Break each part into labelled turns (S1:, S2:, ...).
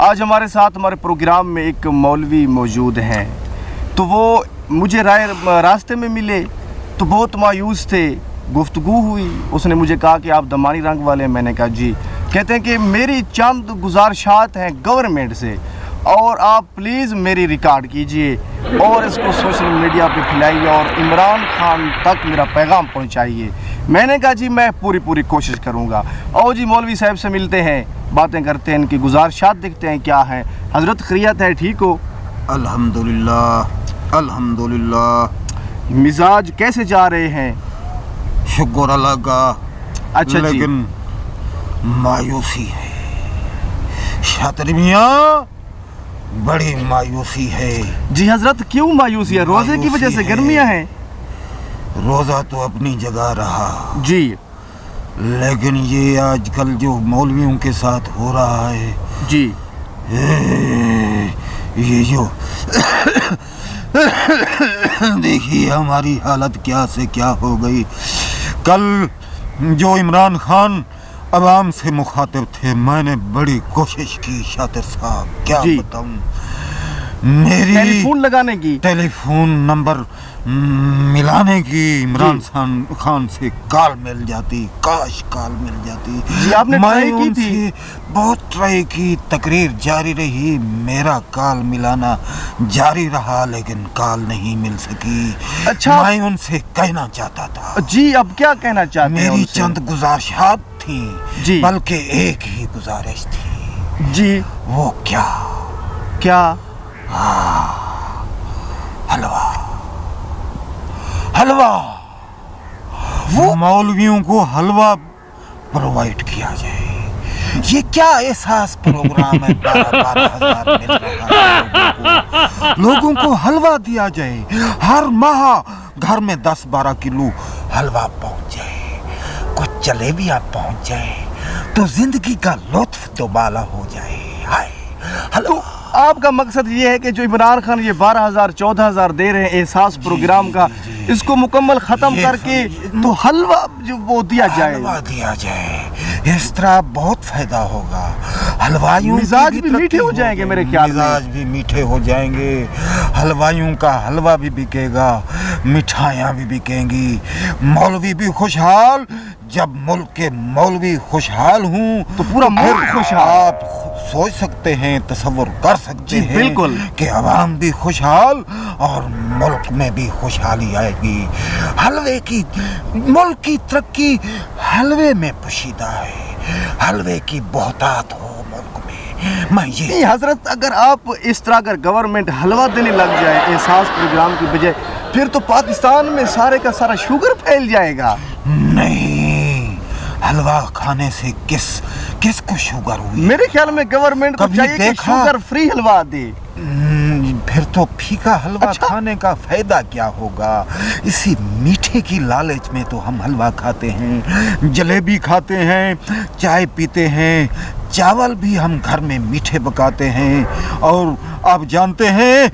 S1: آج ہمارے ساتھ ہمارے پروگرام میں ایک مولوی موجود ہیں، تو وہ مجھے راستے میں ملے تو بہت مایوس تھے. گفتگو ہوئی، اس نے مجھے کہا کہ آپ دمانی رنگ والے ہیں. میں نے کہا جی. کہتے ہیں کہ میری چند گزارشات ہیں گورنمنٹ سے، اور آپ پلیز میری ریکارڈ کیجئے اور اس کو سوشل میڈیا پہ پھیلائیے اور عمران خان تک میرا پیغام پہنچائیے. میں نے کہا جی میں پوری کوشش کروں گا. اور جی مولوی صاحب سے ملتے ہیں، باتیں کرتے ہیں، ان کی گزارشات دیکھتے ہیں کیا ہیں. حضرت خیریت ہے؟ ٹھیک ہو؟
S2: الحمدللہ الحمدللہ.
S1: مزاج کیسے جا رہے ہیں؟
S2: شکر اللہ کا.
S1: اچھا جی.
S2: لیکن مایوسی ہے شاطر میاں، بڑی مایوسی ہے.
S1: جی حضرت کیوں مایوسی ہے؟ روزے کی وجہ سے؟ گرمیاں ہیں؟
S2: روزہ تو اپنی جگہ رہا
S1: جی،
S2: لیکن یہ آج کل جو مولویوں کے ساتھ ہو رہا ہے
S1: جی،
S2: یہ جو دیکھیے ہماری حالت کیا سے کیا ہو گئی. کل جو عمران خان عوام سے مخاطب تھے، میں نے بڑی کوشش کی شاطر صاحب، کیا بتاؤں، میری
S1: ٹیلی فون لگانے کی،
S2: ٹیلی فون نمبر ملانے کی، عمران خان سے کال مل جاتی، کاش کال مل جاتی.
S1: جی آپ نے ٹرائی کی تھی؟
S2: سے بہت ٹرائی کی، تقریر جاری رہی، میرا کال ملانا جاری رہا، لیکن کال نہیں مل سکی.
S1: اچھا،
S2: میں ان سے کہنا چاہتا تھا.
S1: جی اب کیا کہنا چاہتے ہیں؟
S2: میری چند گزارشات تھیں،
S1: جی
S2: بلکہ ایک ہی گزارش تھی.
S1: جی
S2: وہ کیا؟ حلوہ. وہ مولویوں کو حلوہ پرووائڈ کیا جائے. یہ کیا احساس پروگرام ہے؟ 12,000 مل رہا ہے لوگوں کو حلوہ دیا جائے، ہر ماہ گھر میں 10-12 کلو حلوہ پہنچ جائے، کچھ جلیبیاں پہنچ جائے تو زندگی کا لطف دوبالا ہو جائے. ہائے حلوہ.
S1: آپ کا مقصد یہ ہے کہ جو عمران خان یہ 12,000 14,000 دے رہے ہیں احساس پروگرام کا، اس کو مکمل ختم کر کے تو حلوہ جو وہ دیا جائے،
S2: حلوہ دیا جائے. اس طرح بہت فائدہ ہوگا. حلوائیوں
S1: مزاج بھی میٹھے ہو جائیں گے، میرے خیال میں
S2: مزاج بھی میٹھے ہو جائیں گے. حلوائیوں کا حلوہ بھی بکے گا، مٹھائیاں بھی بکیں گی، مولوی بھی خوشحال. جب ملک کے مولوی خوشحال ہوں
S1: تو پورا ملک خوشحال.
S2: آپ سوچ سکتے ہیں، تصور کر سکتے ہیں
S1: بالکل
S2: کہ عوام بھی خوشحال اور ملک میں بھی خوشحالی آئے گی. حلوے کی ملک کی ترقی حلوے میں پوشیدہ ہے. حلوے کی بہتات ہو ملک میں. میں یہ
S1: حضرت اگر آپ اس طرح اگر گورنمنٹ حلوہ دینے لگ جائے احساس پروگرام کی بجائے، پھر تو پاکستان میں سارے کا سارا شوگر پھیل جائے گا.
S2: نہیں، حلوہ کھانے سے کس کو شوگر ہوئی؟
S1: میرے خیال میں گورنمنٹ کو چاہیے کہ شوگر فری حلوہ دے.
S2: پھر تو پھیکا حلوہ کھانے کا فائدہ کیا ہوگا؟ اسی میٹھے کی لالچ میں تو ہم حلوہ کھاتے ہیں، جلیبی کھاتے ہیں، چائے پیتے ہیں، چاول بھی ہم گھر میں میٹھے پکاتے ہیں. اور آپ جانتے ہیں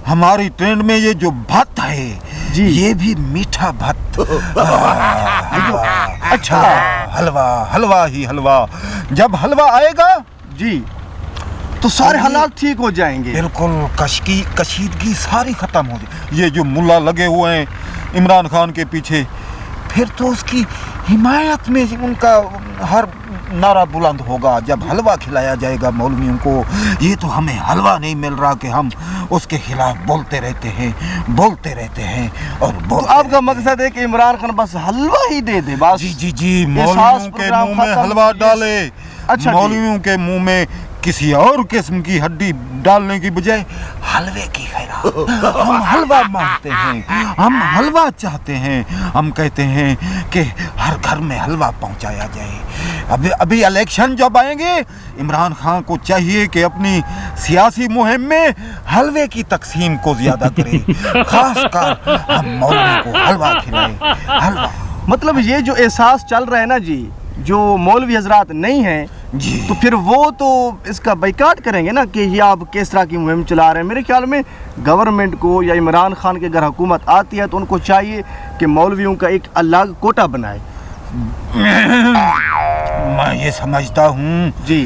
S2: ہماری ٹرینڈ میں یہ جو بھت ہے
S1: جی
S2: یہ بھی میٹھا بھت.
S1: اچھا،
S2: حلوہ ہی حلوہ. جب حلوہ آئے گا
S1: جی تو سارے حالات ٹھیک ہو جائیں گے.
S2: بالکل، کشیدگی ساری ختم ہو جائے. یہ جو ملا لگے ہوئے ہیں عمران خان کے پیچھے، پھر تو اس کی حمایت میں ان کا ہر نعرہ بلند ہوگا. جب حلوہ کھلایا جائے گا مولویوں کو، یہ تو ہمیں حلوہ نہیں مل رہا کہ ہم اس کے خلاف بولتے رہتے ہیں اور
S1: تو آپ کا مقصد ہے کہ عمران خان بس حلوہ ہی دے دے بس؟
S2: جی مولویوں کے منہ میں حلوہ ڈالے.
S1: اچھا،
S2: مولویوں کے منہ میں کسی اور قسم کی ہڈی ڈالنے کی بجائے حلوے کی خیرات. ہم حلوہ مانگتے ہیں، ہم حلوہ چاہتے ہیں. ہم کہتے ہیں کہ ہر گھر میں حلوہ پہنچایا جائے. ابھی الیکشن جب آئیں گے، عمران خان کو چاہیے کہ اپنی سیاسی مہم میں حلوے کی تقسیم کو زیادہ کرے. خاص کر ہم مولوی کو حلوہ کھلائیں. حلوہ
S1: مطلب یہ جو احساس چل رہا ہے نا جی، جو مولوی حضرات نہیں ہیں
S2: جی،
S1: تو پھر وہ تو اس کا بائیکاٹ کریں گے نا کہ یہ آپ کس طرح کی مہم چلا رہے ہیں. میرے خیال میں گورنمنٹ کو یا عمران خان کے اگر حکومت آتی ہے تو ان کو چاہیے کہ مولویوں کا ایک الگ کوٹا بنائے.
S2: میں یہ سمجھتا ہوں
S1: جی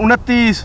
S1: 29,